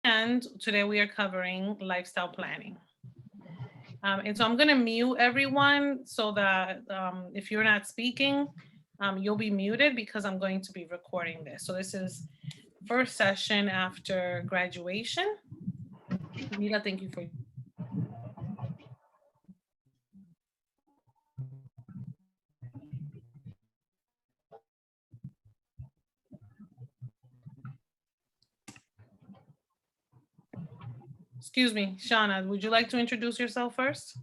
hand, today we are covering lifestyle planning. And so I'm gonna mute everyone so that if you're not speaking, you'll be muted because I'm going to be recording this. So this is first session after graduation. Rita, thank you for. Excuse me, Shauna, would you like to introduce yourself first?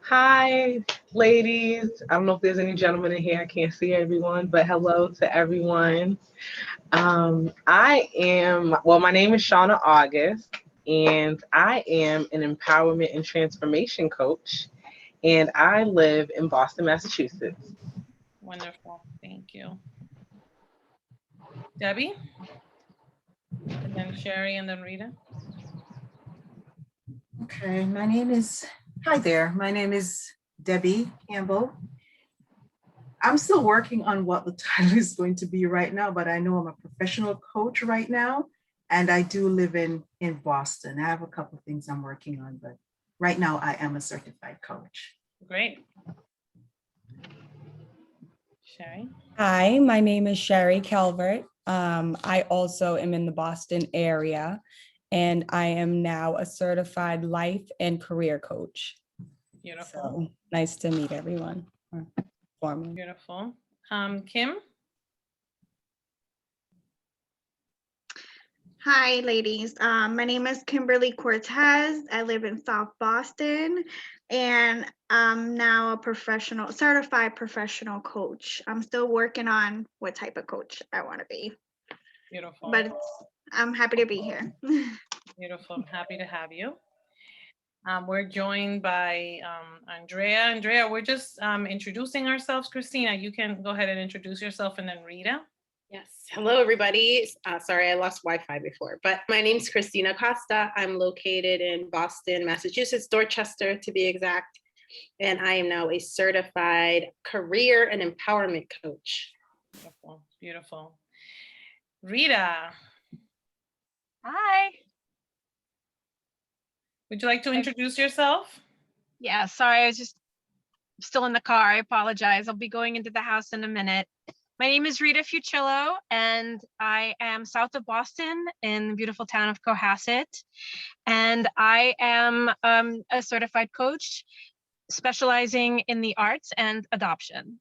Hi, ladies. I don't know if there's any gentlemen in here. I can't see everyone, but hello to everyone. My name is Shauna August, and I am an empowerment and transformation coach, and I live in Boston, Massachusetts. Wonderful, thank you. Debbie? And then Sherry and then Rita. Okay, hi there. My name is Debbie Campbell. I'm still working on what the title is going to be right now, but I know I'm a professional coach right now, and I do live in Boston. I have a couple of things I'm working on, but right now I am a certified coach. Great. Sherry? Hi, my name is Sherry Calvert. I also am in the Boston area, and I am now a certified life and career coach. Beautiful. So nice to meet everyone. Beautiful. Kim? Hi, ladies. My name is Kimberly Cortez. I live in South Boston, and I'm now a certified professional coach. I'm still working on what type of coach I want to be. Beautiful. But I'm happy to be here. Beautiful. I'm happy to have you. We're joined by Andrea. Andrea, we're just introducing ourselves. Christina, you can go ahead and introduce yourself, and then Rita. Yes. Hello, everybody. Sorry, I lost Wi-Fi before, but my name's Christina Costa. I'm located in Boston, Massachusetts, Dorchester to be exact. And I am now a certified career and empowerment coach. Beautiful. Beautiful. Rita. Hi. Would you like to introduce yourself? Yeah, sorry, I was just still in the car. I apologize. I'll be going into the house in a minute. My name is Rita Fucillo, and I am south of Boston in the beautiful town of Cohasset. And I am a certified coach specializing in the arts and adoption.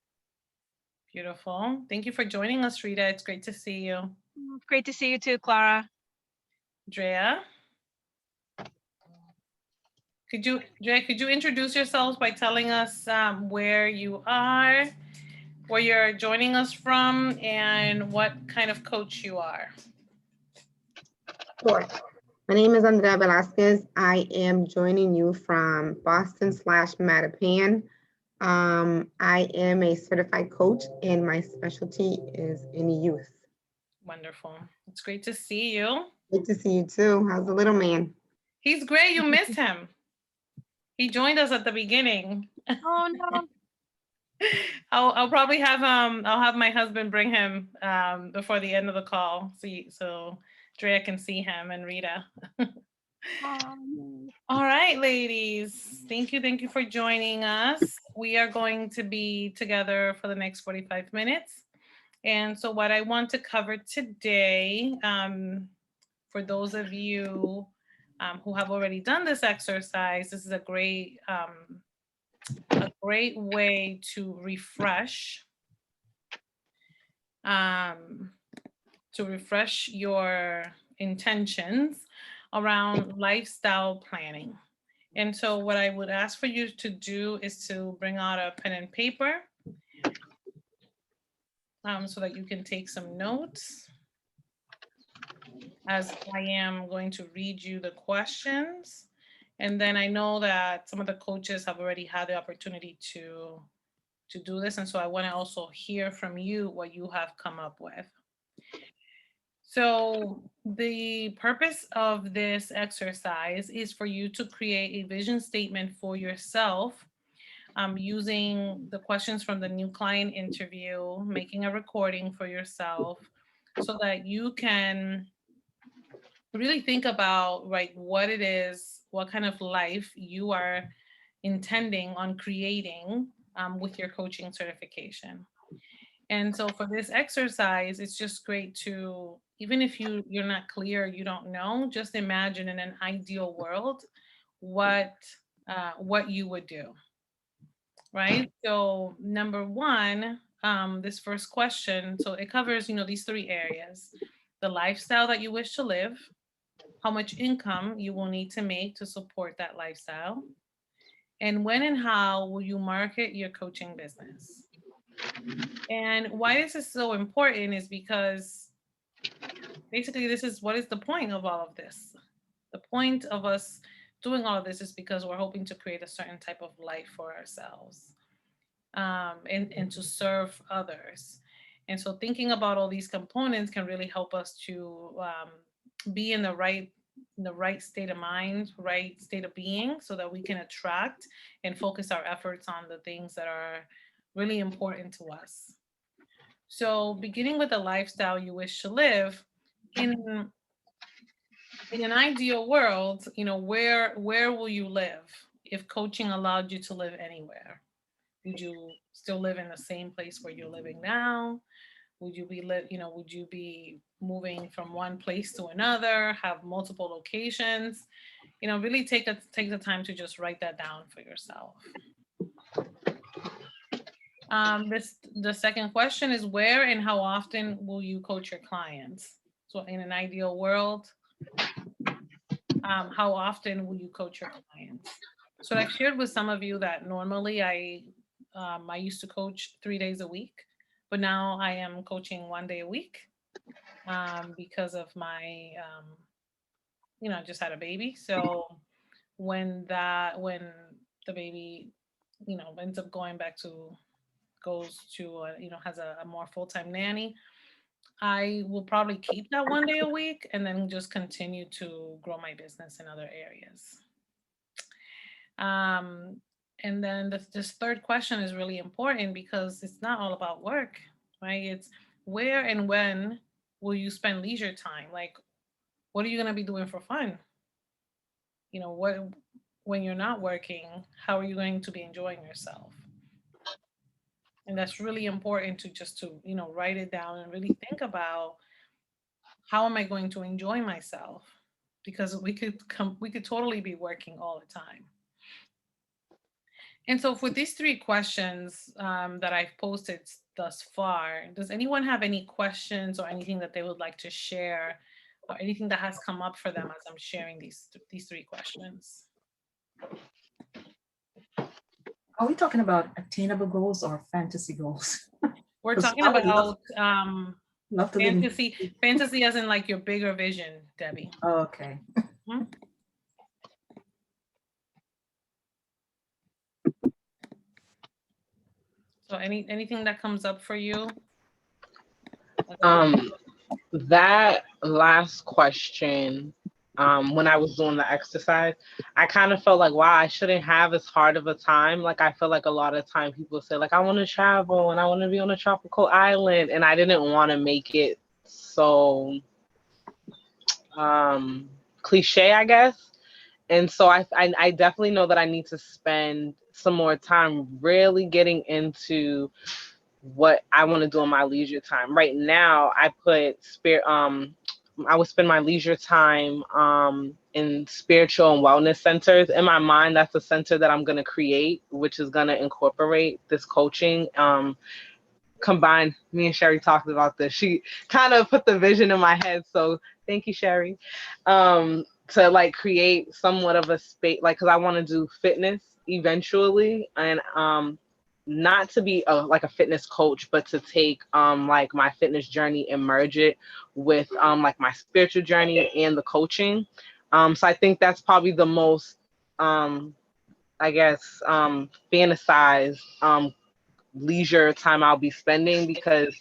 Beautiful. Thank you for joining us, Rita. It's great to see you. Great to see you too, Clara. Drea? Could you introduce yourselves by telling us where you are, where you're joining us from, and what kind of coach you are? Sure. My name is Andrea Velasquez. I am joining you from Boston/Mattapan. I am a certified coach, and my specialty is in youth. Wonderful. It's great to see you. Good to see you too. How's the little man? He's great. You missed him. He joined us at the beginning. Oh no. I'll probably have I'll have my husband bring him before the end of the call, so Drea can see him and Rita. All right, ladies. Thank you for joining us. We are going to be together for the next 45 minutes. And so what I want to cover today, for those of you who have already done this exercise, this is a great way to refresh your intentions around lifestyle planning. And so what I would ask for you to do is to bring out a pen and paper so that you can take some notes, as I am going to read you the questions. And then I know that some of the coaches have already had the opportunity to do this. And so I want to also hear from you what you have come up with. So the purpose of this exercise is for you to create a vision statement for yourself using the questions from the new client interview, making a recording for yourself so that you can really think about, right, what it is, what kind of life you are intending on creating with your coaching certification. And so for this exercise, it's just great to, even if you're not clear, you don't know, just imagine in an ideal world what you would do, right? So number one, this first question, so it covers, these three areas: the lifestyle that you wish to live, how much income you will need to make to support that lifestyle, and when and how will you market your coaching business. And why this is so important is because basically this is what is the point of all of this. The point of us doing all of this is because we're hoping to create a certain type of life for ourselves, and to serve others. And so thinking about all these components can really help us to be in the right state of mind, right state of being, so that we can attract and focus our efforts on the things that are really important to us. So beginning with the lifestyle you wish to live, in in an ideal world, where will you live if coaching allowed you to live anywhere? Would you still live in the same place where you're living now? Would you be moving from one place to another, have multiple locations? Really take the time to just write that down for yourself. The second question is, where and how often will you coach your clients? So in an ideal world, how often will you coach your clients? So I've shared with some of you that normally I used to coach 3 days a week, but now I am coaching 1 day a week because of my, I just had a baby. So when the baby, ends up goes to, has a more full-time nanny, I will probably keep that 1 day a week and then just continue to grow my business in other areas. Um, and then this third question is really important because it's not all about work, right? It's where and when will you spend leisure time? Like, what are you going to be doing for fun? What, when you're not working, how are you going to be enjoying yourself? And that's really important to just to, write it down and really think about, how am I going to enjoy myself? Because we could totally be working all the time. And so for these three questions that I've posted thus far, does anyone have any questions or anything that they would like to share, or anything that has come up for them as I'm sharing these three questions? Are we talking about attainable goals or fantasy goals? We're 'Cause talking I would about love to live in. fantasy as in like your bigger vision, Debbie. Oh, okay. Mhm. So anything that comes up for you? That last question, when I was doing the exercise, I kind of felt like, wow, I shouldn't have as hard of a time. Like, I feel like a lot of time people say, like, I want to travel and I want to be on a tropical island. And I didn't want to make it so cliche, I guess. And so I definitely know that I need to spend some more time really getting into what I want to do in my leisure time. Right now, I would spend my leisure time in spiritual and wellness centers. In my mind, that's a center that I'm going to create, which is going to incorporate this coaching. Combined, me and Sherry talked about this. She kind of put the vision in my head. So thank you, Sherry. To like create somewhat of a space, like, because I want to do fitness eventually, and not to be like a fitness coach, but to take like my fitness journey and merge it with like my spiritual journey and the coaching. So I think that's probably the most I guess fantasized leisure time I'll be spending, because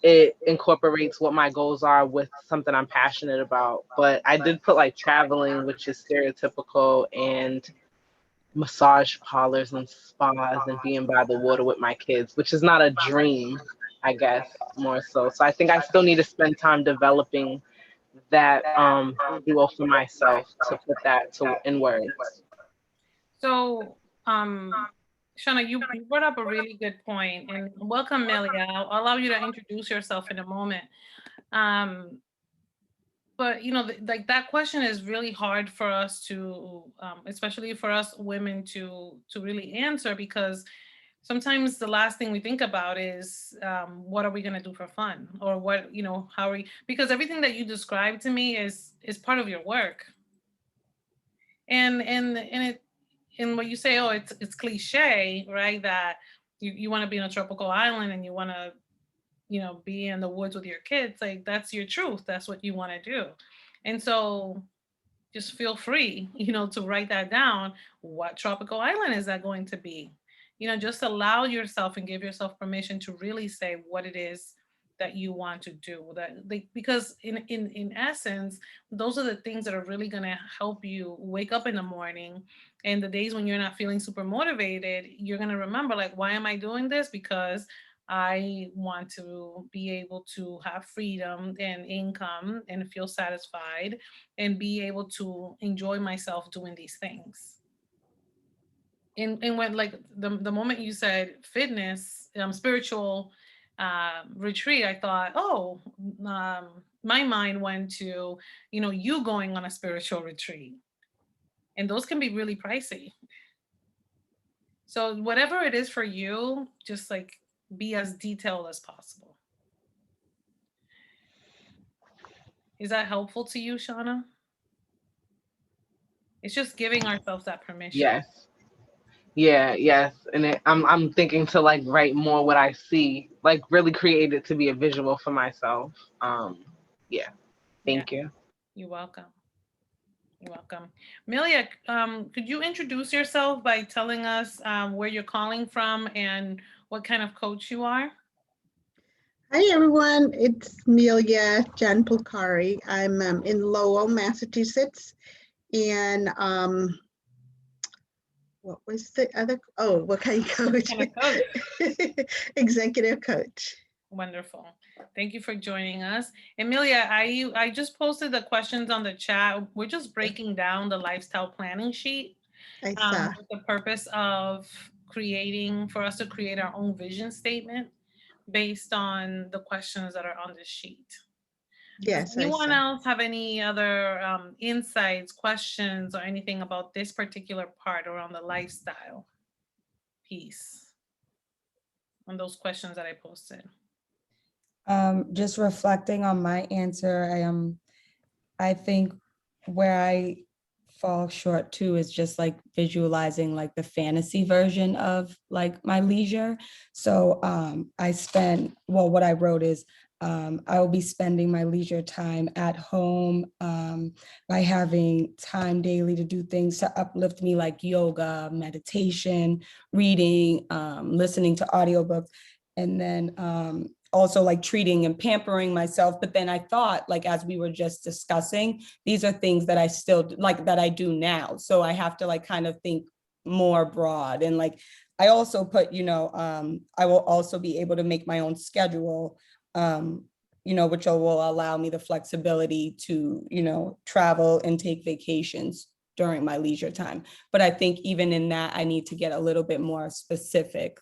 it incorporates what my goals are with something I'm passionate about. But I did put like traveling, which is stereotypical, and massage parlors and spas and being by the water with my kids, which is not a dream, I guess, more so. So I think I still need to spend time developing that visual for myself to put that to in words. So, Shauna, you brought up a really good point, and welcome, Millie. I'll allow you to introduce yourself in a moment. Um, but you know, like that question is really hard for us to, especially for us women to really answer, because sometimes the last thing we think about is what are we going to do for fun, or what, you know, how are we, because everything that you described to me is part of your work. And what you say, oh, it's cliche, right? That you want to be on a tropical island and you want to, you know, be in the woods with your kids. Like, that's your truth. That's what you want to do. And so just feel free, you know, to write that down. What tropical island is that going to be? You know, just allow yourself and give yourself permission to really say what it is that you want to do. That, like, because in essence, those are the things that are really going to help you wake up in the morning. And the days when you're not feeling super motivated, you're going to remember, like, why am I doing this? Because I want to be able to have freedom and income and feel satisfied and be able to enjoy myself doing these things. And when, like, the moment you said fitness, spiritual retreat, I thought, oh, my mind went to, you know, you going on a spiritual retreat, and those can be really pricey. So whatever it is for you, just like be as detailed as possible. Is that helpful to you, Shauna? It's just giving ourselves that permission. Yes. Yeah, yes. And I'm thinking to like write more what I see, like really create it to be a visual for myself. Yeah. Yeah, Thank you. you're welcome. You're welcome. Milia, could you introduce yourself by telling us where you're calling from and what kind of coach you are? Hi everyone, it's Melia Jan Pulkari. I'm in Lowell, Massachusetts, and what was the other? Oh, what kind of coach? What kind of coach? Executive coach. Wonderful. Thank you for joining us. Emilia, I just posted the questions on the chat. We're just breaking down the lifestyle planning sheet I saw. with the purpose of creating, for us to create our own vision statement based on the questions that are on the sheet. Yes, Does I anyone saw. else have any other insights, questions, or anything about this particular part around the lifestyle piece on those questions that I posted? Just reflecting on my answer, I think where I fall short too is just like visualizing like the fantasy version of like my leisure. So what I wrote is I will be spending my leisure time at home by having time daily to do things to uplift me, like yoga, meditation, reading, listening to audiobooks, and then also like treating and pampering myself. But then I thought, like, as we were just discussing, these are things that I still like that I do now. So I have to like kind of think more broad. And like, I also put, I will also be able to make my own schedule, which will allow me the flexibility to, travel and take vacations during my leisure time. But I think even in that, I need to get a little bit more specific,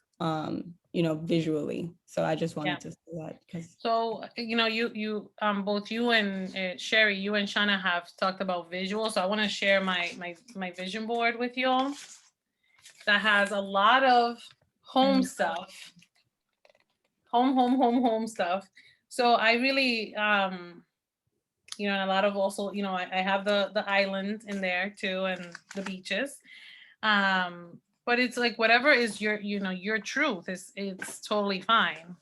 visually. So I just wanted to say that because. So, you both you and Sherry, you and Shauna have talked about visual. So I want to share my vision board with you all that has a lot of home stuff, home stuff. So I really, a lot of also, I have the island in there too, and the beaches. But it's like whatever is your truth is, it's totally fine.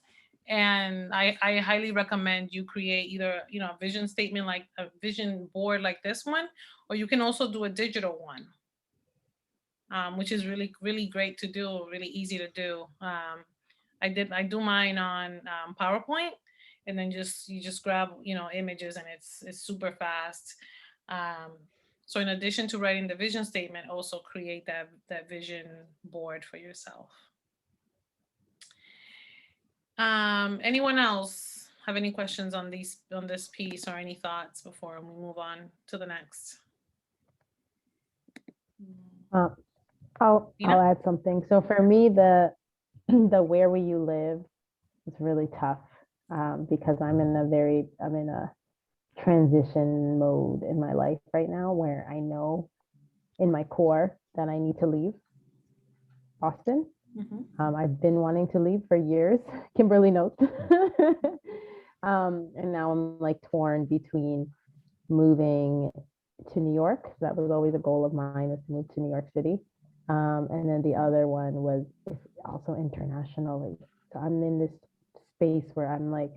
And I highly recommend you create either, a vision statement, like a vision board like this one, or you can also do a digital one, which is really, really great to do, really easy to do. I do mine on PowerPoint, and then you just grab, images, and it's super fast. So in addition to writing the vision statement, also create that vision board for yourself. Anyone else have any questions on this piece or any thoughts before we move on to the next? I'll Ina? add something. So for me, the the where will you live is really tough because I'm in a transition mode in my life right now where I know in my core that I need to leave Boston. I've been wanting to leave for years. Kimberly knows. And now I'm like torn between moving to New York. That was always a goal of mine, is to move to New York City. And then the other one was also internationally. So I'm in this space where I'm like,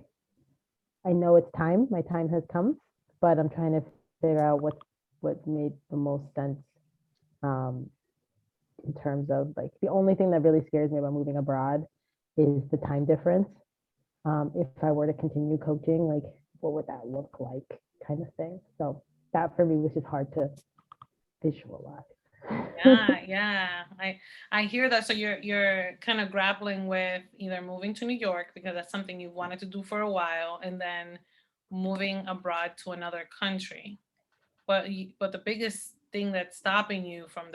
I know it's time. My time has come, but I'm trying to figure out what made the most sense in terms of like the only thing that really scares me about moving abroad is the time difference. If I were to continue coaching, like what would that look like, kind of thing. So that for me was just hard to visualize. Yeah. I hear that. So you're kind of grappling with either moving to New York because that's something you wanted to do for a while, and then moving abroad to another country. But the biggest thing that's stopping you from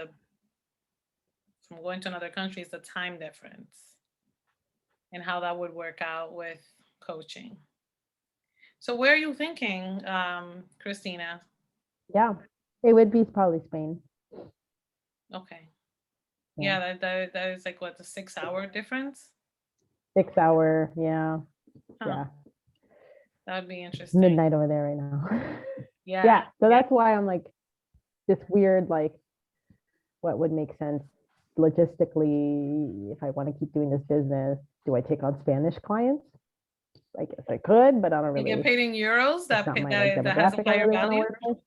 going to another country is the time difference and how that would work out with coaching. So where are you thinking, Christina? Yeah, it would be probably Spain. Okay. Yeah, that is like what, the 6-hour difference? 6 hour, yeah. Huh. Yeah. That would be interesting. Midnight over there right now. Yeah. So that's why I'm like this weird, like, what would make sense logistically if I want to keep doing this business? Do I take on Spanish clients? I guess I could, but I don't really. You get paid in euros. That not my, that has a demographic I higher really wanna value. work with.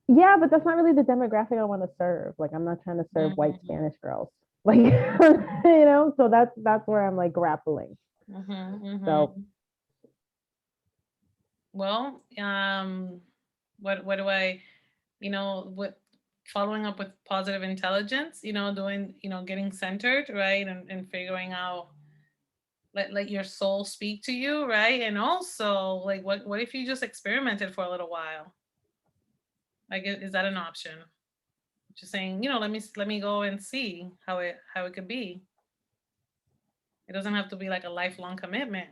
Yeah, but that's not really the demographic I want to serve. Like, I'm not trying to serve white Spanish girls. Like, so that's where I'm like grappling. So, well, what do I, what following up with positive intelligence, doing, getting centered, right, and figuring out, let your soul speak to you, right, and also like what if you just experimented for a little while? Like, is that an option? Just saying, let me go and see how it could be. It doesn't have to be like a lifelong commitment.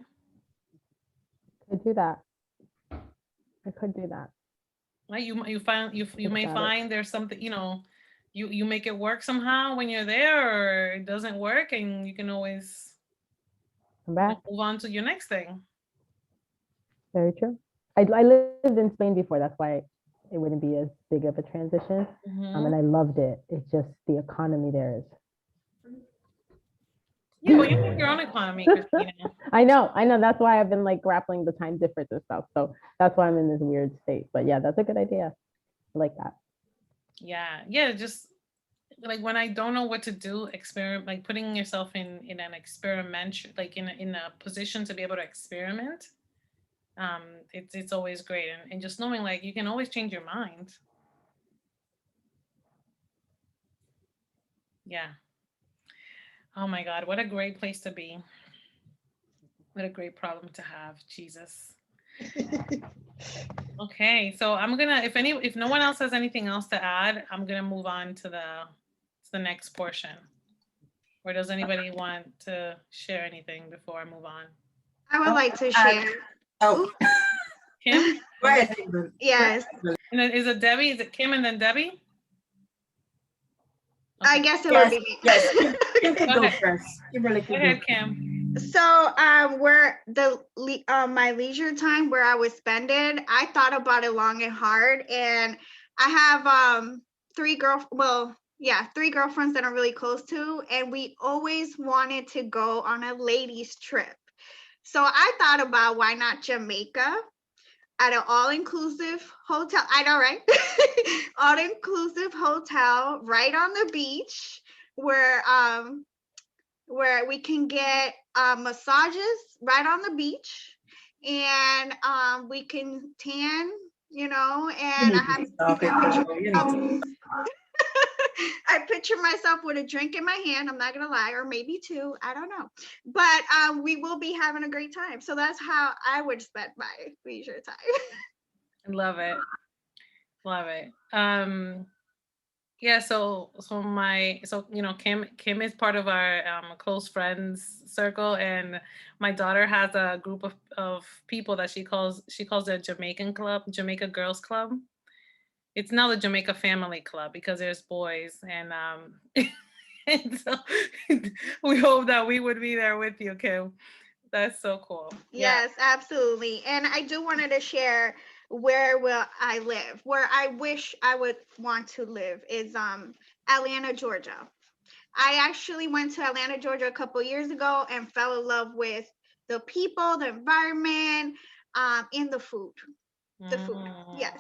I could do that. I could do that. Right? You may find there's something, you make it work somehow when you're there, or it doesn't work, and you can always come back, move on to your next thing. Very true. I lived in Spain before. That's why it wouldn't be as big of a transition. And I loved it. It's just the economy there is. Yeah, well, you have your own economy, Christina. I know. That's why I've been like grappling the time difference and stuff. So that's why I'm in this weird state. But yeah, that's a good idea. I like that. Yeah. Just like when I don't know what to do, experiment, like putting yourself in an experiment, like in a position to be able to experiment. It's always great, and just knowing like you can always change your mind. Yeah. Oh my God, what a great place to be. What a great problem to have, Jesus. Okay, so I'm gonna, if no one else has anything else to add, I'm gonna move on to the next portion. Or does anybody want to share anything before I move on? I would like to share. Kim? Go ahead. Yes. And then is it Debbie? Is it Kim and then Debbie? I guess it would be me. Yes. Kim can Go go ahead. first. Kimberly Go can ahead, go. Kim. So where my leisure time where I would spend it, I thought about it long and hard, and I have three girlfriends that I'm really close to, and we always wanted to go on a ladies trip. So I thought about why not Jamaica at an all-inclusive hotel. I know, right? All-inclusive hotel right on the beach where we can get massages right on the beach, and we can tan you know, You and need I to have stop it, girl. You need to I picture myself with a drink in my hand. I'm not gonna lie, or maybe two. I don't know, but we will be having a great time. So that's how I would spend my leisure time. Love it. Love it. Yeah, so Kim is part of our close friends circle, and my daughter has a group of people that she calls a Jamaican club, Jamaica Girls Club. It's now the Jamaica Family Club because there's boys, and and so we hope that we would be there with you, Kim. That's so cool. Yeah. Yes, absolutely. And I do wanted to share where will I live, where I wish I would want to live is Atlanta, Georgia. I actually went to Atlanta, Georgia a couple years ago and fell in love with the people, the environment, and the food. The food. Yes.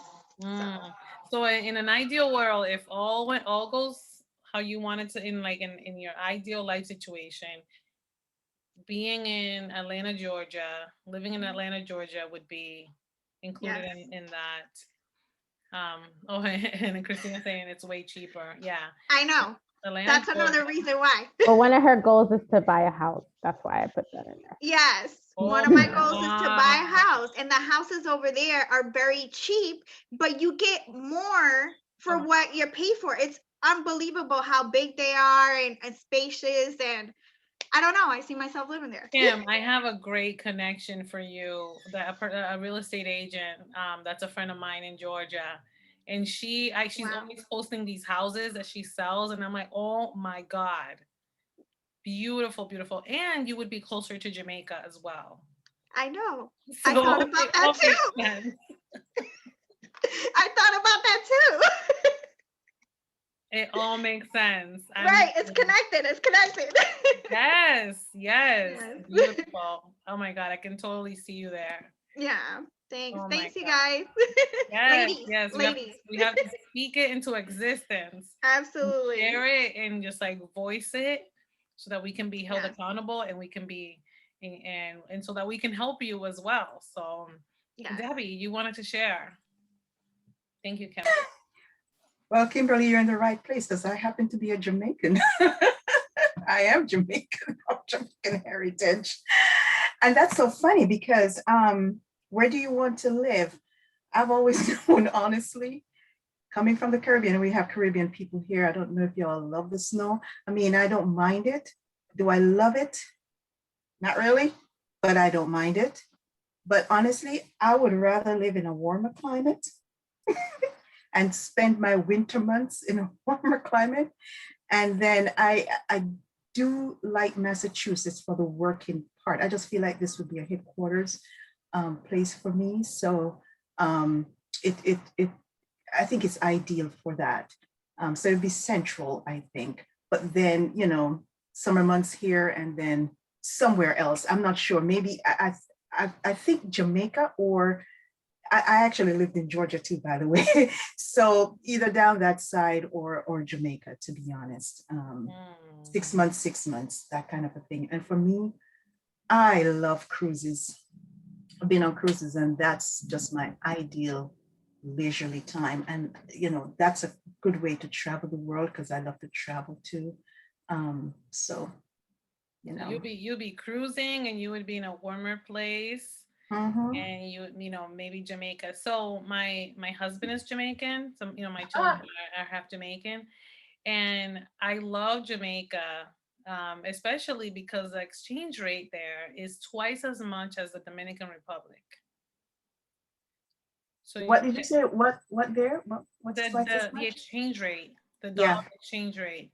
So So in an ideal world, if all goes how you wanted to, in your ideal life situation, being in Atlanta, Georgia, living in Atlanta, Georgia would be included yes. in that. Oh, and then Christina saying it's way cheaper. Yeah. I know. Atlanta, That's Georgia. another reason why. Well, one of her goals is to buy a house. That's why I put that in there. Yes. One Oh of my my goals is to buy a God. house, and the houses over there are very cheap, but you get more for Oh. what you pay for. It's unbelievable how big they are and spacious, and I don't know. I see myself living there. Kim, I have a great connection for you. A real estate agent. That's a friend of mine in Georgia, and she's Wow. always posting these houses that she sells, and I'm like, oh my God, beautiful, beautiful, and you would be closer to Jamaica as well. I know. So I thought about it that all makes too. sense. I thought about that too. It all makes sense. Right. It's connected. It's connected. Yes, yes, Yes. beautiful. Oh my God, I can totally see you there. Yeah. Thanks. Oh my Thanks, you God. guys. Yes, Ladies. yes. Ladies. We have to speak it into existence. Absolutely. Share it and just like voice it so that we can be held Yes. accountable and we can be and so that we can help you as well. So Yes. Debbie, you wanted to share. Thank you, Kim. Well, Kimberly, you're in the right place because I happen to be a Jamaican. I am Jamaican, of Jamaican heritage. And that's so funny because where do you want to live? I've always known, honestly, coming from the Caribbean, we have Caribbean people here. I don't know if y'all love the snow. I mean, I don't mind it. Do I love it? Not really, but I don't mind it. But honestly, I would rather live in a warmer climate and spend my winter months in a warmer climate. And then I do like Massachusetts for the working part. I just feel like this would be a headquarters place for me. So it I think it's ideal for that. So it'd be central, I think. But then, summer months here and then somewhere else. I'm not sure. Maybe I think Jamaica or I actually lived in Georgia too, by the way. So either down that side or Jamaica, to be honest. 6 months, 6 months, that kind of a thing. And for me, I love cruises. I've been on cruises, and that's just my ideal leisurely time. And that's a good way to travel the world because I love to travel too. So You'll be cruising and you would be in a warmer place. And maybe Jamaica. So my husband is Jamaican. So my children are half Jamaican, and I love Jamaica, especially because the exchange rate there is twice as much as the Dominican Republic. So what did you say? What there? What's twice as the much? exchange rate, the Yeah. dollar exchange rate.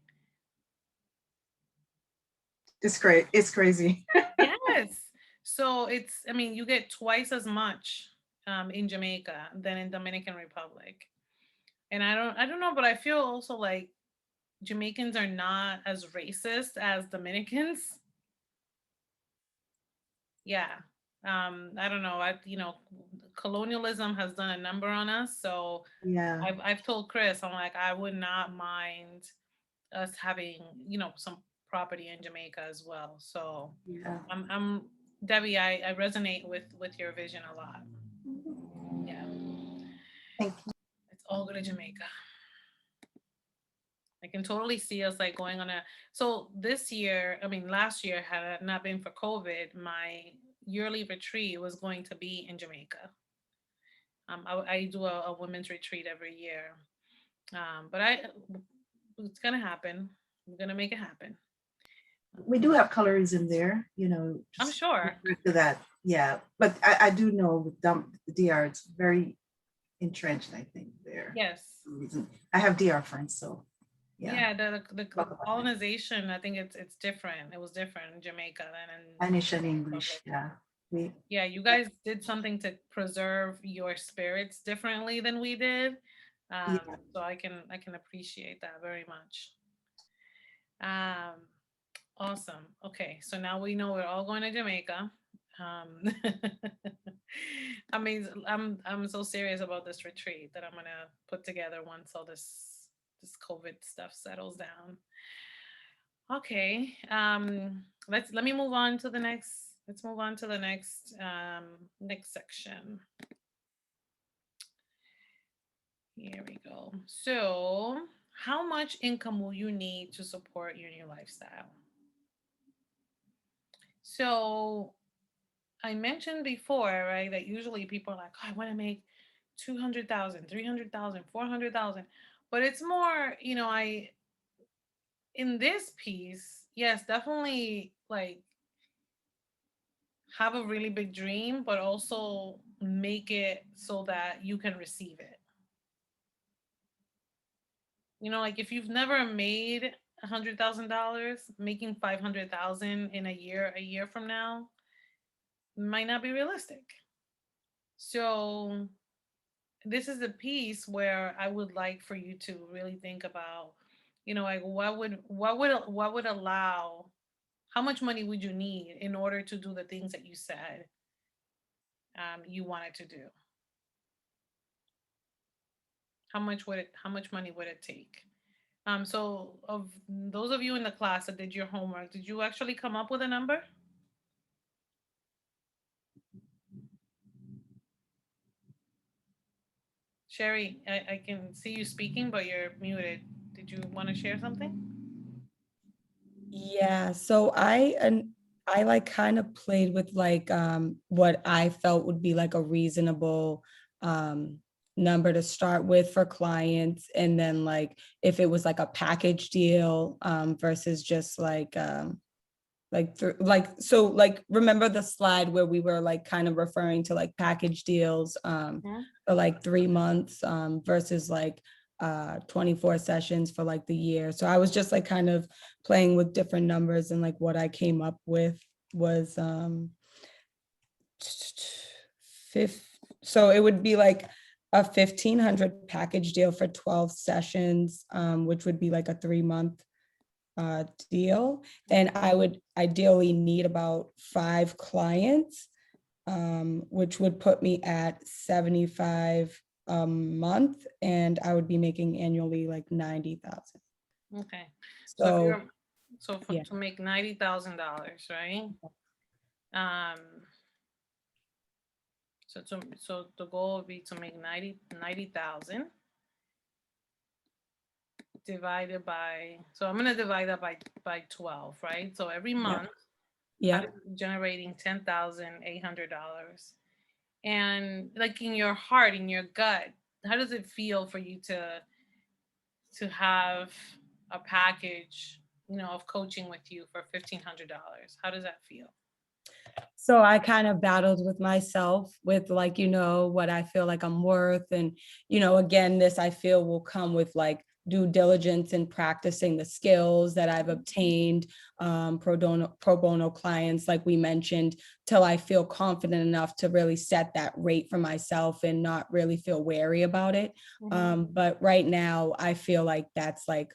It's great. It's crazy. Yes. So you get twice as much in Jamaica than in Dominican Republic. And I don't know, but I feel also like Jamaicans are not as racist as Dominicans. Yeah. I don't know. Colonialism has done a number on us. So Yeah. I've told Chris, I'm like, I would not mind us having, some property in Jamaica as well. So Yeah. I'm Debbie, I resonate with your vision a lot. Yeah. Thank you. Let's all go to Jamaica. I can totally see us like going on a, so this year, I mean, last year, had it not been for COVID, my yearly retreat was going to be in Jamaica. I do a women's retreat every year. But it's gonna happen. I'm gonna make it happen. We do have colorism there, you know. I'm just sure. to that, yeah. But I do know with the DR, it's very entrenched, I think, there. Yes. For some reason. I have DR friends, so yeah. Yeah, the colonization, I think it's different. It was different in Jamaica than in Spanish and English, yeah. Yeah, you guys did something to preserve your spirits differently than we did. Yeah. So I can appreciate that very much. Awesome. Okay, so now we know we're all going to Jamaica. I mean, I'm so serious about this retreat that I'm gonna put together once all this COVID stuff settles down. Okay. Let me move on to the next. Let's move on to the next next section. Here we go. So, how much income will you need to support your new lifestyle? So, I mentioned before, right, that usually people are like, oh, I want to make 200,000, 300,000, 400,000. But it's more, you know, in this piece, yes, definitely like have a really big dream, but also make it so that you can receive it. You know, like if you've never made $100,000, making 500,000 in a year from now, might not be realistic. So this is a piece where I would like for you to really think about, you know, like what would allow, how much money would you need in order to do the things that you said you wanted to do? How much money would it take? So of those of you in the class that did your homework, did you actually come up with a number? Sherry, I can see you speaking, but you're muted. Did you want to share something? Yeah, so I like kind of played with like what I felt would be like a reasonable number to start with for clients, and then like if it was like a package deal versus just so like remember the slide where we were like kind of referring to like package deals for like 3 months versus like 24 sessions for like the year. So I was just like kind of playing with different numbers, and like what I came up with was so it would be like a 1,500 package deal for 12 sessions, which would be like a 3-month deal. And I would ideally need about 5 clients, which would put me at 75 a month, and I would be making annually like 90,000. Okay. So Yeah. To make $90,000, right? So the goal would be to make 90,000 divided by, so I'm gonna divide that by 12, right? So every month, yeah, I'm generating $10,800. And like in your heart, in your gut, how does it feel for you to have a package, you know, of coaching with you for $1,500? How does that feel? so I kind of battled with myself with like, you know, what I feel like I'm worth. And, you know, again, this I feel will come with like due diligence and practicing the skills that I've obtained, pro bono clients, like we mentioned, till I feel confident enough to really set that rate for myself and not really feel wary about it. But right now I feel like that's like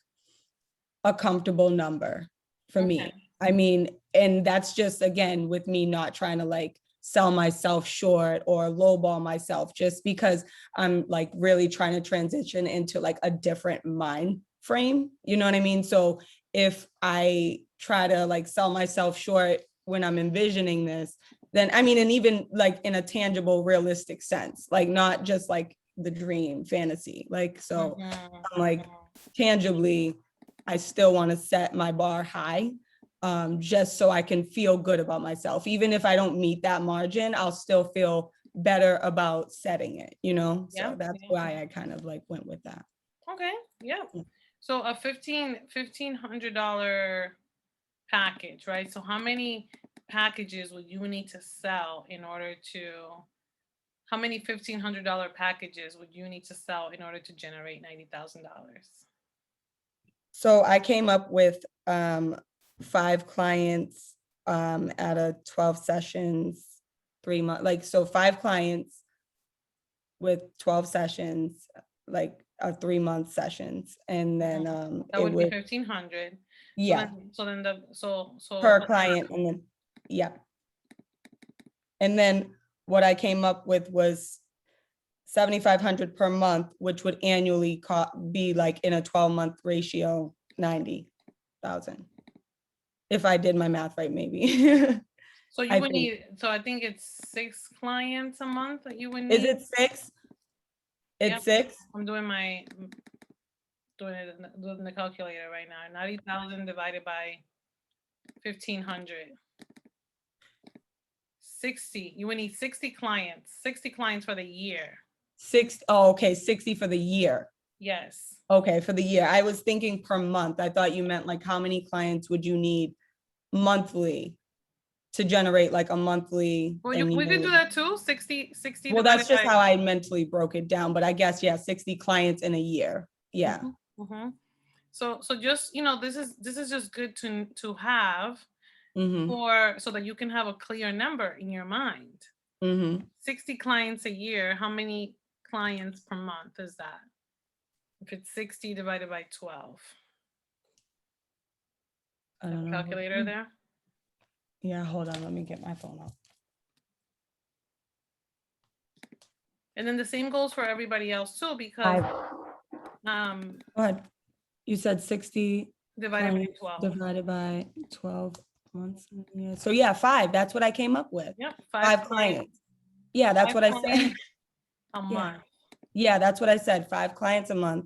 a comfortable number for me. I mean, and that's just, again, with me not trying to like sell myself short or lowball myself, just because I'm like really trying to transition into like a different mind frame. You know what I mean? So if I try to like sell myself short when I'm envisioning this, then I mean, and even like in a tangible, realistic sense, like not just like the dream fantasy. Like, so Mhm, I'm like, mhm. tangibly, I still want to set my bar high, just so I can feel good about myself. Even if I don't meet that margin, I'll still feel better about setting it, you know? Yeah, So that's yeah. why I kind of like went with that. Okay, yeah. Yeah. So a $1,500 package, right? So how many packages would you need to sell in order to, how many $1,500 packages would you need to sell in order to generate $90,000? So I came up with 5 clients at a 12 sessions, 3 month, like, so 5 clients with 12 sessions, like 3-month sessions. And then That it would be would, 1,500. yeah, So then so per client, and then, yeah. And then what I came up with was 7,500 per month, which would annually be like in a 12-month ratio, 90,000. If I did my math right, maybe. So you I would think. need, so I think it's 6 clients a month that you would Is need. it 6? Yep. It's 6? I'm doing doing the calculator right now. 90,000 divided by 1,500. 60. You would need 60 clients. 60 clients for the year. 6, oh, okay, 60 for the year. Yes. Okay, for the year. I was thinking per month. I thought you meant like how many clients would you need monthly to generate like a monthly Well, and we could do yearly? that too. 60 Well, that's divided just by. how I mentally broke it down, but I guess, yeah, 60 clients in a year. Yeah. Mhm. So just, this is just good to have Mm-hmm. so that you can have a clear number in your mind. Mm-hmm. 60 clients a year, how many clients per month is that? If it's 60 divided by 12. I Have don't a know. calculator there? Yeah, hold on. Let me get my phone up. And then the same goes for everybody else too, because 5. um Go ahead. You said 60 divided by clients 12. divided by 12 months. Yeah. So yeah, 5. That's what I came up with. Yep, 5 clients. Yeah, that's 5 what I said. clients a Yeah. month. Yeah, that's what I said. 5 clients a month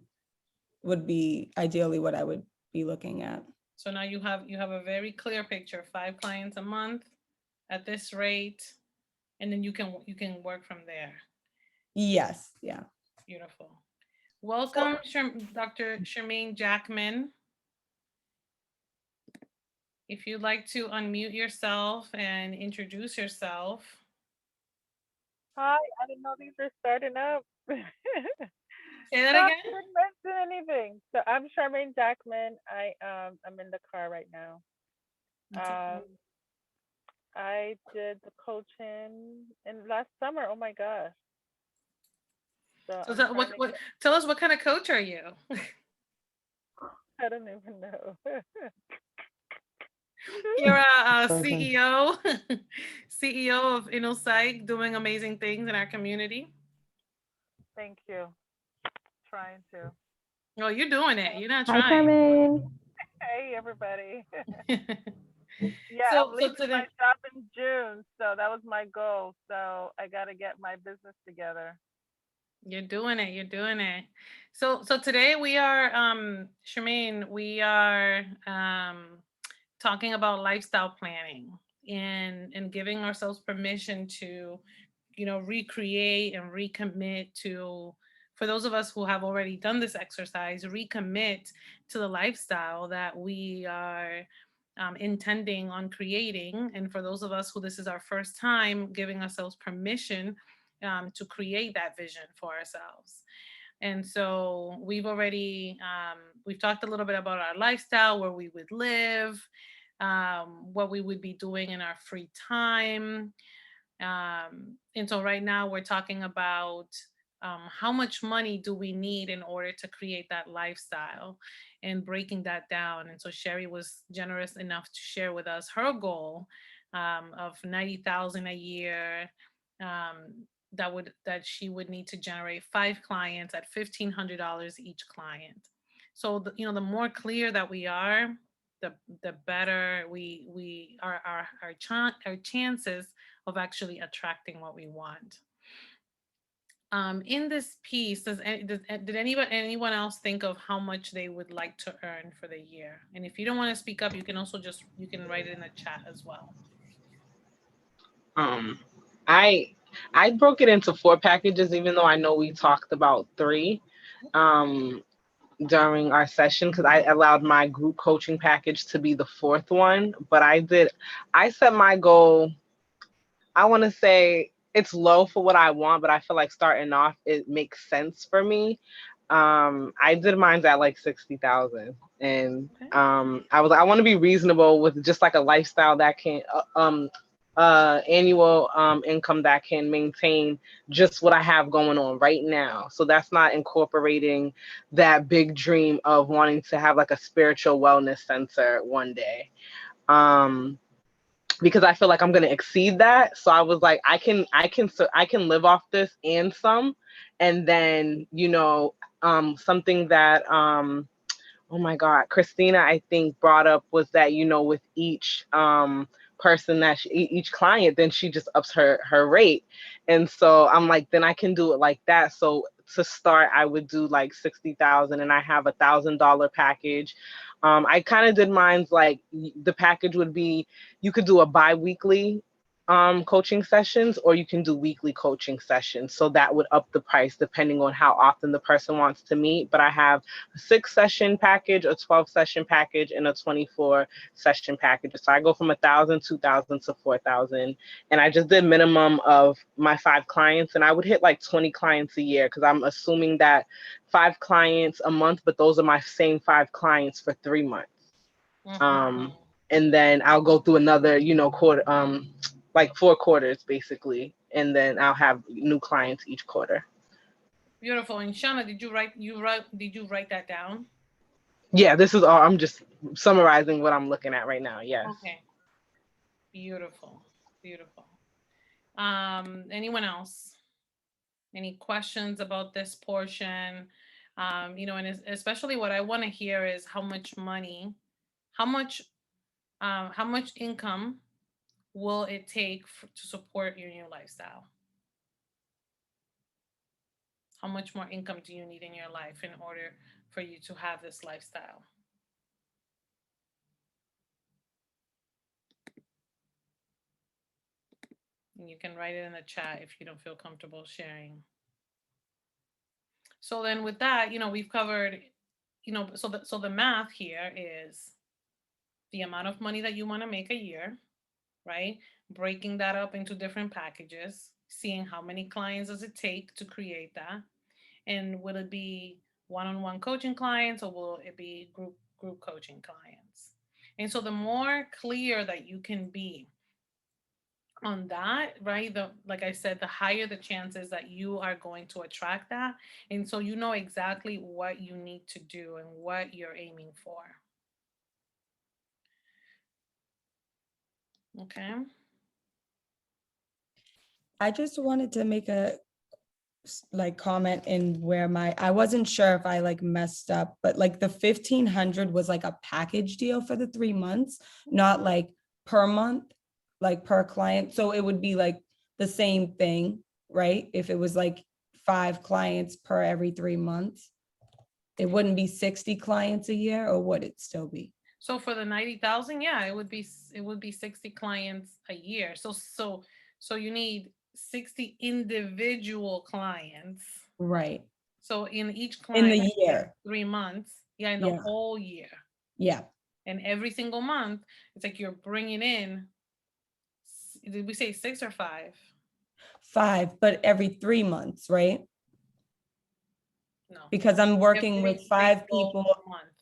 would be ideally what I would be looking at. So now you have a very clear picture, 5 clients a month at this rate, and then you can work from there. Yes, yeah. Beautiful. Welcome, Dr. Charmaine Jackman. If you'd like to unmute yourself and introduce yourself. Hi, I didn't know these are starting up. Say that No, I again? didn't mention anything. So I'm Charmaine Jackman. I'm in the car right now. That's okay. I did the coaching in last summer. Oh my gosh. So So I'm tell, trying to what tell us, what kind of coach are you? I don't even know. You're a Person. CEO, CEO of InnoPsych, doing amazing things in our community. Thank you. Trying to. Oh, you're doing it. You're not Hi, trying. Charmaine. Hey everybody. Yeah, so I'm leaving today, my job in June, so that was my goal. So I got to get my business together. you're doing it. You're doing it. So today we are, Charmaine, we are talking about lifestyle planning and giving ourselves permission to, recreate and recommit to, for those of us who have already done this exercise, recommit to the lifestyle that we are intending on creating. And for those of us who this is our first time, giving ourselves permission to create that vision for ourselves. And so we've talked a little bit about our lifestyle, where we would live, what we would be doing in our free time. And so right now we're talking about how much money do we need in order to create that lifestyle, and breaking that down. And so Sherry was generous enough to share with us her goal of 90,000 a year, that she would need to generate 5 clients at $1,500 each client. So the more clear that we are, the better we our chances of actually attracting what we want. In this piece, did anyone else think of how much they would like to earn for the year? And if you don't want to speak up, you can also you can write it in the chat as well. Um, I I broke it into 4 packages, even though I know we talked about 3 during our session, because I allowed my group coaching package to be the 4th one. But I set my goal. I want to say it's low for what I want, but I feel like starting off it makes sense for me. I did mine at like 60,000, and I want to be reasonable with just like a lifestyle that can annual income that can maintain just what I have going on right now. So that's not incorporating that big dream of wanting to have like a spiritual wellness center one day. Because I feel like I'm gonna exceed that. So I was like, I can live off this and some, and then something that oh my God, Christina, I think brought up was that, with each person that each client, then she just ups her rate. And so I'm like, then I can do it like that. So to start, I would do like 60,000, and I have $1,000 package. I kind of did mine's like the package would be, you could do a bi-weekly coaching sessions, or you can do weekly coaching sessions. So that would up the price depending on how often the person wants to meet. But I have a 6-session package, a 12-session package, and a 24-session package. So I go from 1,000, 2,000 to 4,000. And I just did minimum of my 5 clients, and I would hit like 20 clients a year, because I'm assuming that 5 clients a month, but those are my same 5 clients for 3 months. And then I'll go through another, quarter, like 4 quarters basically, and then I'll have new clients each quarter. Beautiful. And Shauna, did you write that down? Yeah, this is all, I'm just summarizing what I'm looking at right now. Yes. Okay. Beautiful. Beautiful. Anyone else? Any questions about this portion? And especially what I want to hear is how much income will it take to support your new lifestyle? How much more income do you need in your life in order for you to have this lifestyle? And you can write it in the chat if you don't feel comfortable sharing. So then with that, we've covered, so the math here is the amount of money that you want to make a year, right? Breaking that up into different packages, seeing how many clients does it take to create that, and will it be one-on-one coaching clients, or will it be group coaching clients? And so the more clear that you can be on that, right, like I said, the higher the chances that you are going to attract that. And so you know exactly what you need to do and what you're aiming for. Okay. I just wanted to make a comment in where I wasn't sure if I messed up, but like the 1,500 was like a package deal for the 3 months, not like per month, like per client. So it would be like the same thing, right? If it was like 5 clients per every 3 months, it wouldn't be 60 clients a year, or would it still be? So for the 90,000, yeah, it would be 60 clients a year. So you need 60 individual clients. Right. So in each In client, the year. 3 months. Yeah, in the Yeah. whole year. Yeah. And every single month, it's like you're bringing in, did we say 6 or 5? 5, but every 3 months, right? No. Because I'm working Every with 5 single people. month.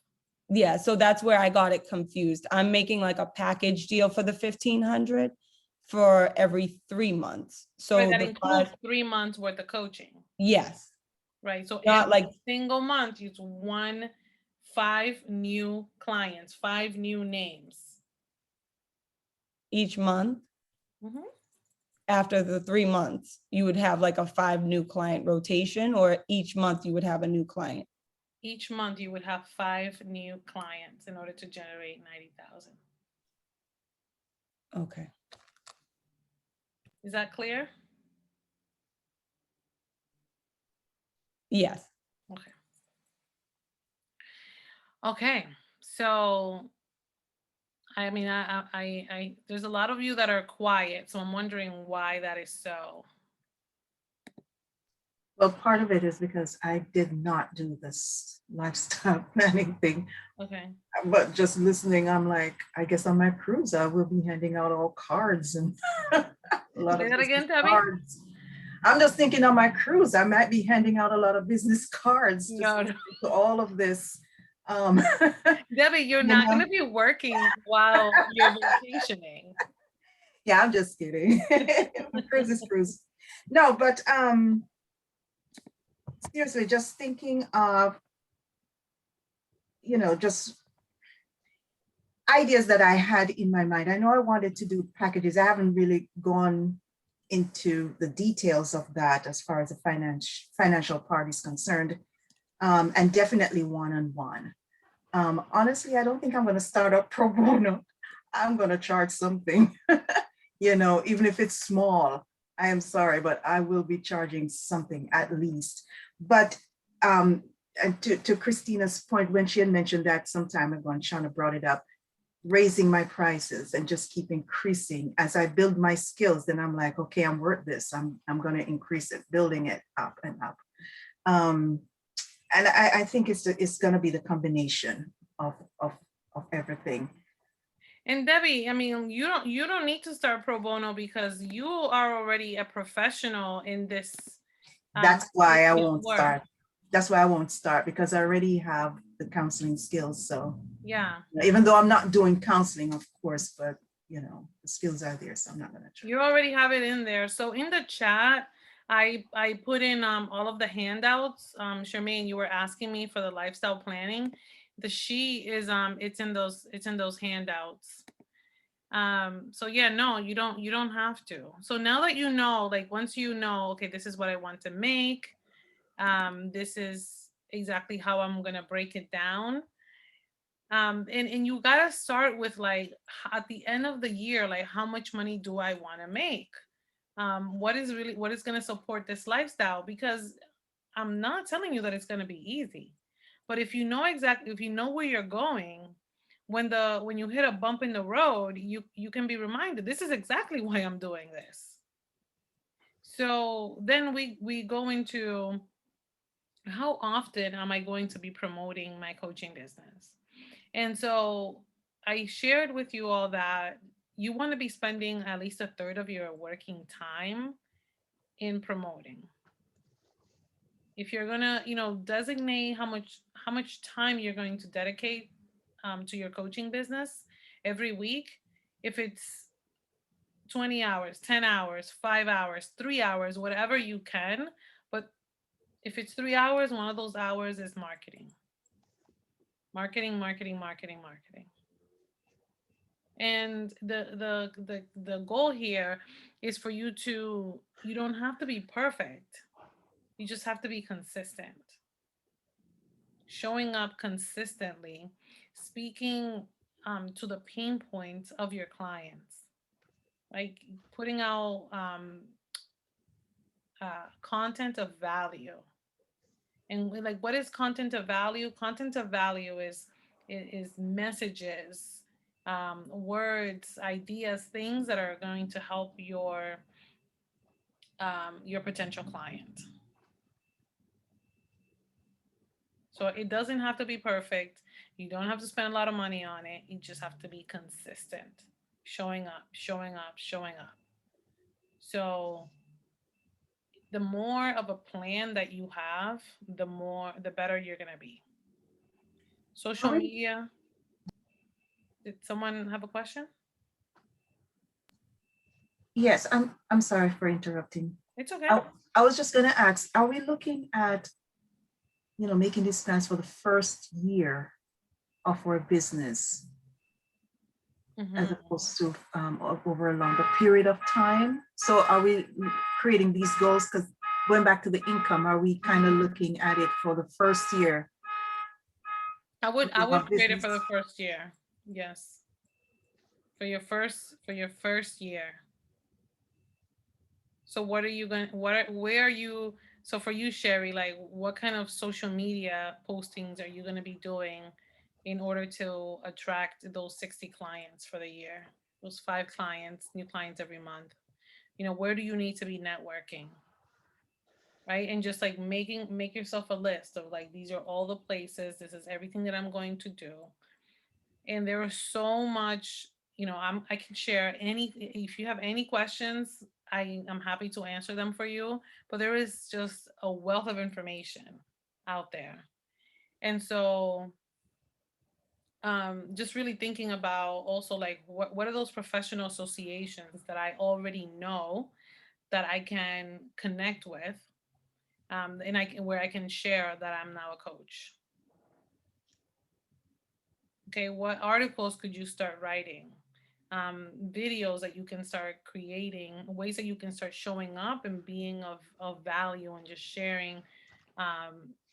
Yeah, so that's where I got it confused. I'm making like a package deal for the 1,500 for every 3 months. So Right, that the includes 5, 3 months worth of coaching. yes, Right. So not every like single month, it's 5 new clients, 5 new names. each month. Mhm. After the 3 months, you would have like a 5 new client rotation, or each month you would have a new client. Each month you would have 5 new clients in order to generate 90,000. Okay. Is that clear? Yes. Okay. Okay. So, I mean, there's a lot of you that are quiet, so I'm wondering why that is so. Well, part of it is because I did not do this lifestyle planning thing, Okay. but just listening, I'm like, I guess on my cruise, I will be handing out all cards and a lot Say of that again, business Debbie? cards. I'm just thinking on my cruise, I might be handing out a lot of business cards just No, no. listening to all of this. Um, Debbie, you're you not know? going to be working while you're vacationing. Yeah, I'm just kidding. Cruise is cruise. No, but seriously, just thinking of, just ideas that I had in my mind. I know I wanted to do packages. I haven't really gone into the details of that as far as the financial part is concerned, and definitely one-on-one. Honestly, I don't think I'm going to start up pro bono. I'm going to charge something, even if it's small. I am sorry, but I will be charging something at least. But and to Christina's point, when she had mentioned that some time ago, and Shauna brought it up, raising my prices and just keep increasing as I build my skills, then I'm like, okay, I'm worth this. I'm going to increase it, building it up and up. And I think it's going to be the combination of everything. And Debbie, I mean, you don't need to start pro bono because you are already a professional in this. That's why I won't work. start. That's why I won't start, because I already have the counseling skills. So yeah, even though I'm not doing counseling, of course, but the skills are there, so I'm not gonna try. You already have it in there. So in the chat, I put in all of the handouts. Charmaine, you were asking me for the lifestyle planning. The sheet is it's in those handouts. So yeah, no, you don't have to. So now that you know, like once you know, okay, this is what I want to make. This is exactly how I'm gonna break it down. And you gotta start with like at the end of the year, like how much money do I want to make? What is going to support this lifestyle? Because I'm not telling you that it's going to be easy, but if you know where you're going, when you hit a bump in the road, you can be reminded, this is exactly why I'm doing this. So then we go into how often am I going to be promoting my coaching business? And so I shared with you all that you want to be spending at least a third of your working time in promoting. If you're gonna, designate how much time you're going to dedicate to your coaching business every week. If it's 20 hours, 10 hours, 5 hours, 3 hours, whatever you can. But if it's 3 hours, one of those hours is marketing. Marketing, marketing, marketing, marketing. And the goal here is for you don't have to be perfect. You just have to be consistent. Showing up consistently, speaking to the pain points of your clients, like putting out content of value. And like, what is content of value? Content of value is messages, words, ideas, things that are going to help your potential client. So it doesn't have to be perfect. You don't have to spend a lot of money on it. You just have to be consistent, showing up, showing up, showing up. So the more of a plan that you have, the better you're gonna be. Social media. Did someone have a question? Yes, I'm sorry for interrupting. It's okay. I was just gonna ask, are we looking at, making these plans for the first year of our business, as opposed to over a longer period of time? So are we creating these goals? Because going back to the income, are we kind of looking at it for the first year? I would create it for the first year. Yes. For your first year. So what are you going, where are you, so for you, Sherry, like what kind of social media postings are you going to be doing in order to attract those 60 clients for the year? Those 5 clients, new clients every month. Where do you need to be networking? Right? And just like make yourself a list of like, these are all the places, this is everything that I'm going to do. And there is so much, I can share if you have any questions, I'm happy to answer them for you, but there is just a wealth of information out there. And so just really thinking about also like what are those professional associations that I already know that I can connect with, and where I can share that I'm now a coach. Okay, what articles could you start writing? Videos that you can start creating, ways that you can start showing up and being of value and just sharing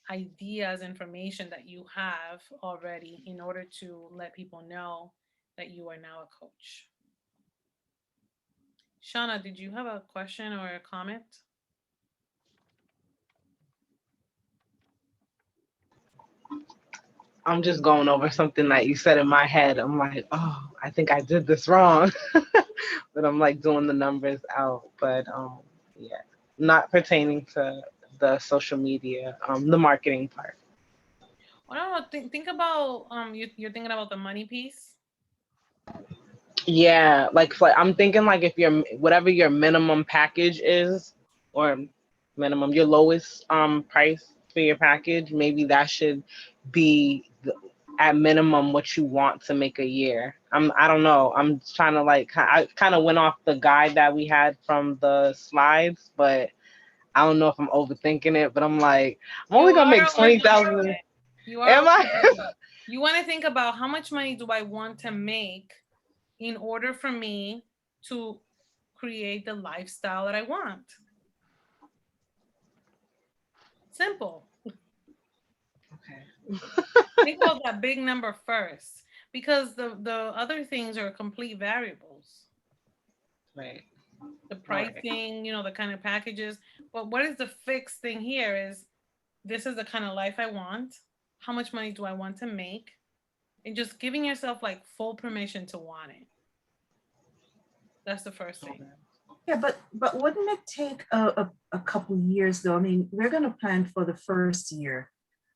ideas, information that you have already in order to let people know that you are now a coach. Shauna, did you have a question or a comment? I'm just going over something that you said in my head. I'm like, oh, I think I did this wrong. But I'm like doing the numbers out. But yeah, not pertaining to the social media, the marketing part. Well, no, think about you're thinking about the money piece. Yeah, like I'm thinking like if your whatever your minimum package is, or your lowest price for your package, maybe that should be at minimum what you want to make a year. I don't know. I'm trying to like I kind of went off the guide that we had from the slides, but I don't know if I'm overthinking it. But I'm like, I'm only gonna make 20,000. You are. Am I? You want to think about how much money do I want to make in order for me to create the lifestyle that I want. Simple. Okay. Think about that big number first, because the other things are complete variables. Right. The pricing, the kind of packages. But what is the fixed thing here is, this is the kind of life I want. How much money do I want to make? And just giving yourself like full permission to want it. That's the first thing. Yeah, but wouldn't it take a couple years though? I mean, we're going to plan for the first year.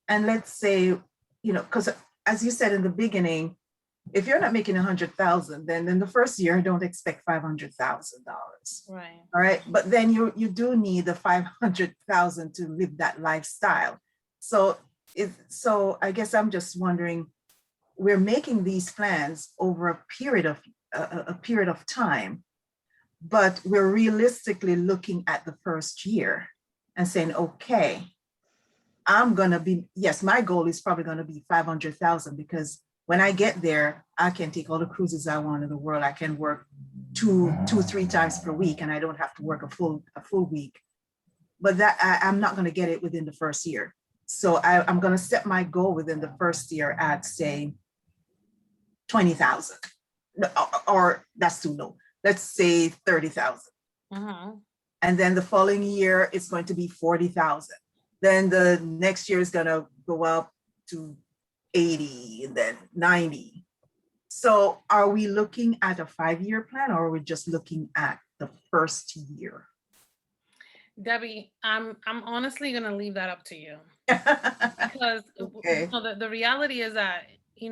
And let's say, because as you said in the beginning, if you're not making 100,000, then in the first year, don't expect $500,000. Right. All right. But then you do need the 500,000 to live that lifestyle. So I guess I'm just wondering, we're making these plans over a period of time, but we're realistically looking at the first year and saying, okay, I'm going to be, yes, my goal is probably going to be 500,000, because when I get there, I can take all the cruises I want in the world. I can work two, 3 times per week, and I don't have to work a full week. But that I'm not going to get it within the first year. So I'm going to set my goal within the first year at, say, 20,000, or that's too low. Let's say 30,000. And then the following year, it's going to be 40,000. Then the next year is going to go up to 80 and then 90. So are we looking at a 5-year plan, or are we just looking at the first year? Debbie, I'm honestly going to leave that up to you. Because okay. The reality is that, in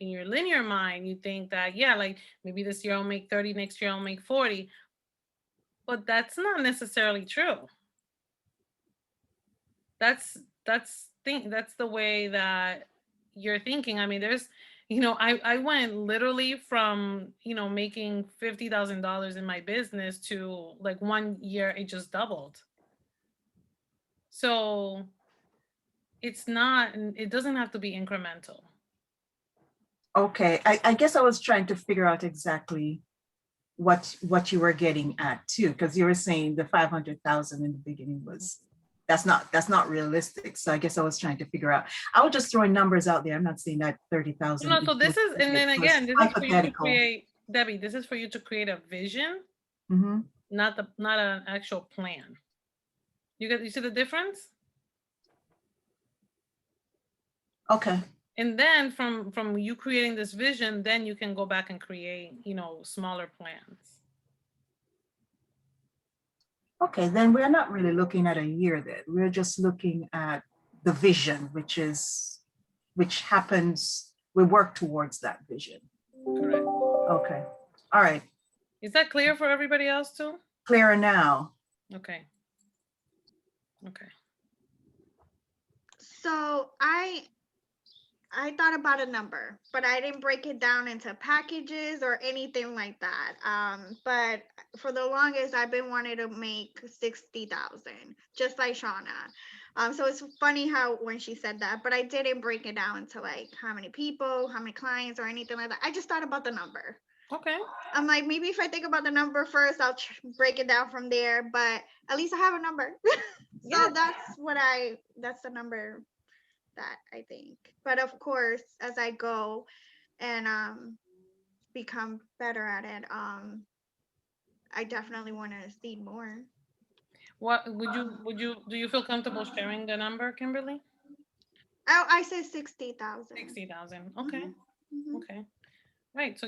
your linear mind, you think that, yeah, like maybe this year I'll make 30, next year I'll make 40. But that's not necessarily true. That's the way that you're thinking. I mean, there's, I went literally from, making $50,000 in my business to like 1 year, it just doubled. So it doesn't have to be incremental. Okay. I guess I was trying to figure out exactly what you were getting at too, because you were saying the 500,000 in the beginning was, that's not realistic. So I guess I was trying to figure out. I was just throwing numbers out there. I'm not saying that 30,000. No, so this is, and then again, this is for you to create, Debbie, this is for you to create a vision not an actual plan. You see the difference? Okay. And then from you creating this vision, then you can go back and create, smaller plans. Okay, then we're not really looking at a year then. We're just looking at the vision, which happens, we work towards that vision. Correct. Okay. All right. Is that clear for everybody else too? Clearer now. Okay. Okay. So I thought about a number, but I didn't break it down into packages or anything like that. But for the longest, I've been wanting to make 60,000, just like Shauna. So it's funny how when she said that, but I didn't break it down to like how many people, how many clients, or anything like that. I just thought about the number. Okay. I'm like, maybe if I think about the number first, I'll break it down from there. But at least I have a number. So Yeah. that's the number that I think. But of course, as I go and become better at it, I definitely want to see more. What do you feel comfortable sharing the number, Kimberly? Oh, I said 60,000. 60,000. Okay. Mhm. Okay. Right. So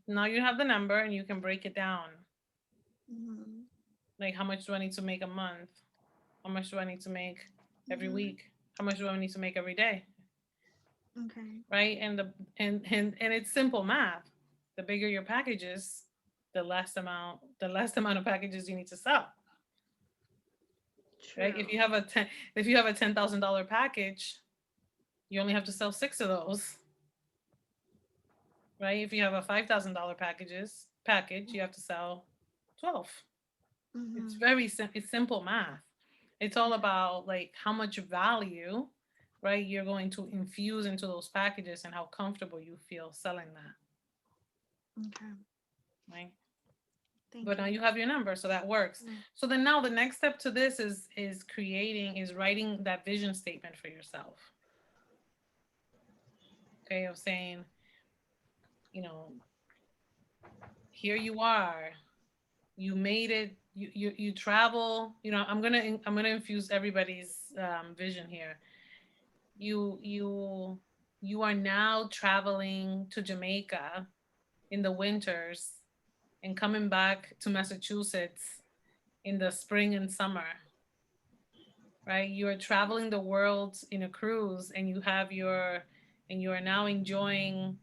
now you have the number and you can break it down. Mhm. Like, how much do I need to make a month? How much do I need to make every Mhm. week? How much do I need to make every day? Okay. Right. And it's simple math. The bigger your packages, the less amount of packages you need to sell. Right. True. If you have a $10,000 package, you only have to sell 6 of those. Right. If you have a $5,000 package, you have to sell 12. It's Mhm. it's simple math. It's all about like how much value, right, you're going to infuse into those packages and how comfortable you feel selling that, Okay. right? Thank But now you. you have your number, so that works. Mm. So then now the next step to this is writing that vision statement for yourself. Okay, of saying, you know, here you are, you made it, you travel. I'm gonna infuse everybody's vision here. You are now traveling to Jamaica in the winters and coming back to Massachusetts in the spring and summer, right? You are traveling the world in a cruise and you are now enjoying.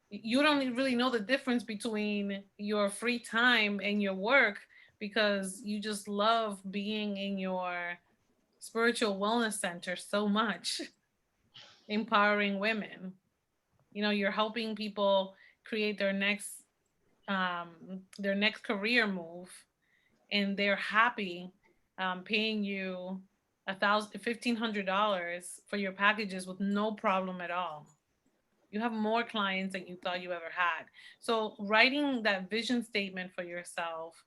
You don't really know the difference between your free time and your work because you just love being in your spiritual wellness center so much, empowering women. You're helping people create their next career move, and they're happy paying you $1,500 for your packages with no problem at all. You have more clients than you thought you ever had. So writing that vision statement for yourself,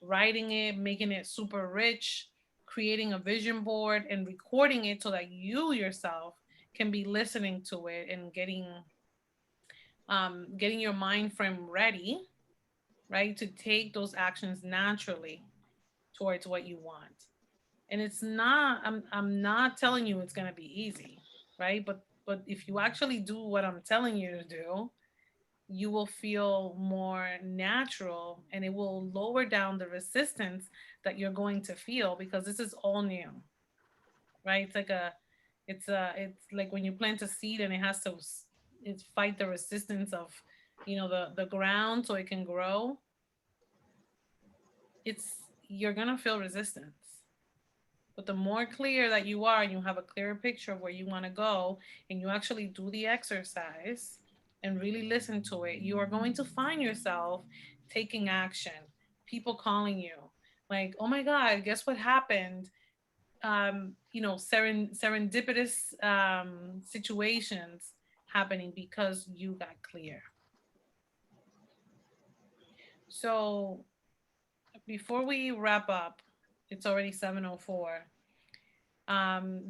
writing it, making it super rich, creating a vision board and recording it so that you yourself can be listening to it and getting your mind frame ready, right, to take those actions naturally towards what you want. And it's not, I'm not telling you it's going to be easy, right? But if you actually do what I'm telling you to do, you will feel more natural and it will lower down the resistance that you're going to feel because this is all new, right? It's like when you plant a seed and it has to it's fight the resistance of the ground so it can grow. It's You're gonna feel resistance, but the more clear that you are and you have a clearer picture of where you want to go and you actually do the exercise and really listen to it, you are going to find yourself taking action. People calling you like, oh my God, guess what happened? Serendipitous situations happening because you got clear. So before we wrap up, it's already 7:04.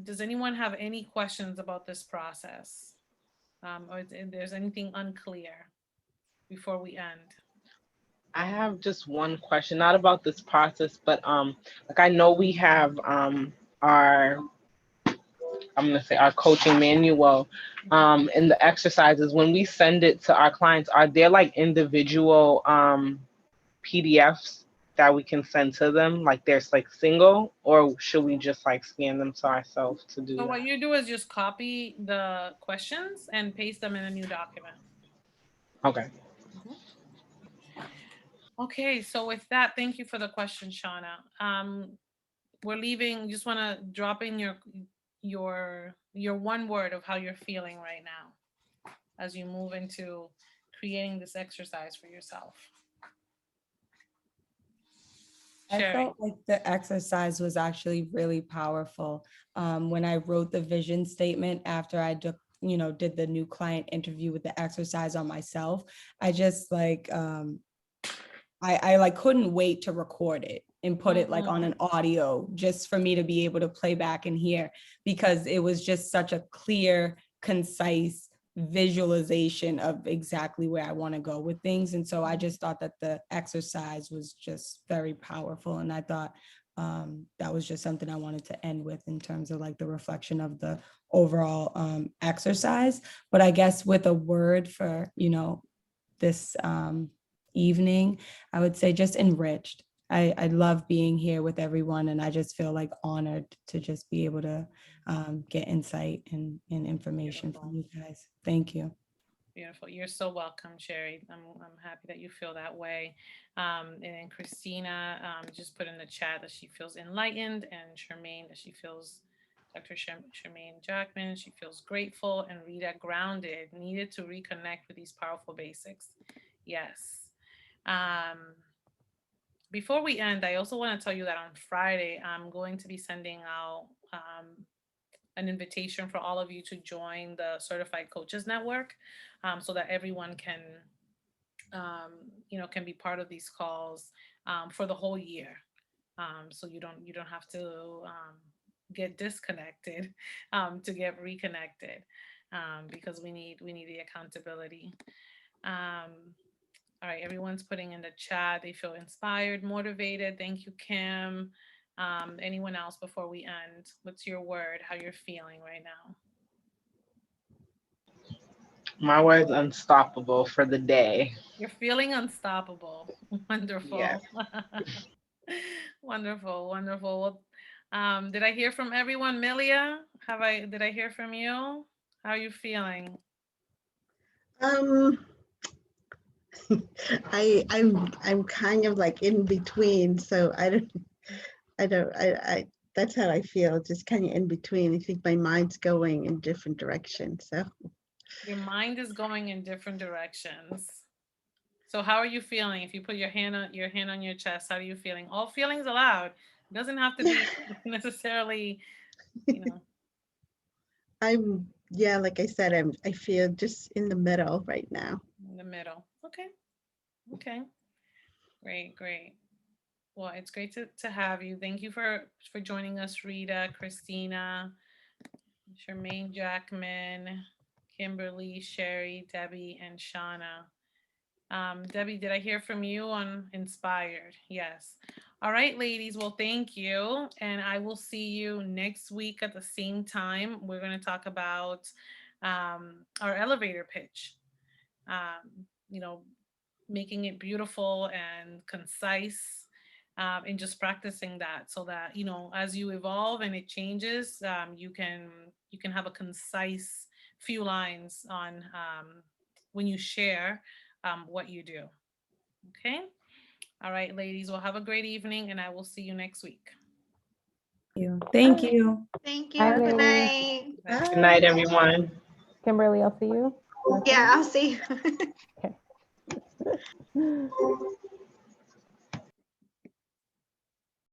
Does anyone have any questions about this process? Or if there's anything unclear before we end? I have just one question, not about this process, but like I know we have our I'm gonna say our coaching manual and the exercises. When we send it to our clients, are there like individual PDFs that we can send to them? Like there's like single, or should we just like scan them to ourselves to do So that? what you do is just copy the questions and paste them in a new document. Okay. Okay, so with that, thank you for the question, Shauna. We're leaving, just want to drop in your one word of how you're feeling right now as you move into creating this exercise for yourself. I Sherry. felt like the exercise was actually really powerful. When I wrote the vision statement after I did the new client interview with the exercise on myself, I just like, I like couldn't wait to record it and put it like on an audio just for me to be able to play back and hear, because it was just such a clear, concise visualization of exactly where I want to go with things. And so I just thought that the exercise was just very powerful. And I thought that was just something I wanted to end with in terms of like the reflection of the overall exercise. But I guess with a word for, this evening, I would say just enriched. I love being here with everyone, and I just feel like honored to just be able to get insight and information from you guys. Thank you. Beautiful. You're so welcome, Sherry. I'm happy that you feel that way. And then Christina just put in the chat that she feels enlightened, and Charmaine that she feels, Dr. Charmaine Jackman, she feels grateful, and Rita grounded, needed to reconnect with these powerful basics. Yes. Before we end, I also want to tell you that on Friday, I'm going to be sending out an invitation for all of you to join the Certified Coaches Network, so that everyone can, can be part of these calls for the whole year. So you don't have to get disconnected to get reconnected, because we need the accountability. All right, everyone's putting in the chat. They feel inspired, motivated. Thank you, Kim. Anyone else before we end? What's your word? How you're feeling right now? My word's unstoppable for the day. You're feeling unstoppable. Wonderful. Yes. Wonderful, wonderful. Well, did I hear from everyone? Milia, did I hear from you? How are you feeling? I'm kind of like in between, so I that's how I feel, just kind of in between. I think my mind's going in different directions. So Your mind is going in different directions. So how are you feeling? If you put your hand on your chest, how are you feeling? All feelings allowed. It doesn't have to be necessarily, yeah, like I said, I feel just in the middle right now. In the middle. Okay. Great. Well, it's great to have you. Thank you for joining us, Rita, Christina, Charmaine Jackman, Kimberly, Sherry, Debbie, and Shauna. Debbie, did I hear from you on Inspired? Yes. All right, ladies. Well, thank you. And I will see you next week at the same time. We're going to talk about our elevator pitch. Making it beautiful and concise, and just practicing that, so that as you evolve and it changes, you can have a concise few lines on when you share what you do. Okay. All right, ladies. Well, have a great evening, and I will see you next week. Thank you. Thank Bye, you. Good ladies. night. Good night, everyone. Kimberly, I'll see you. Yeah, I'll see you. Okay.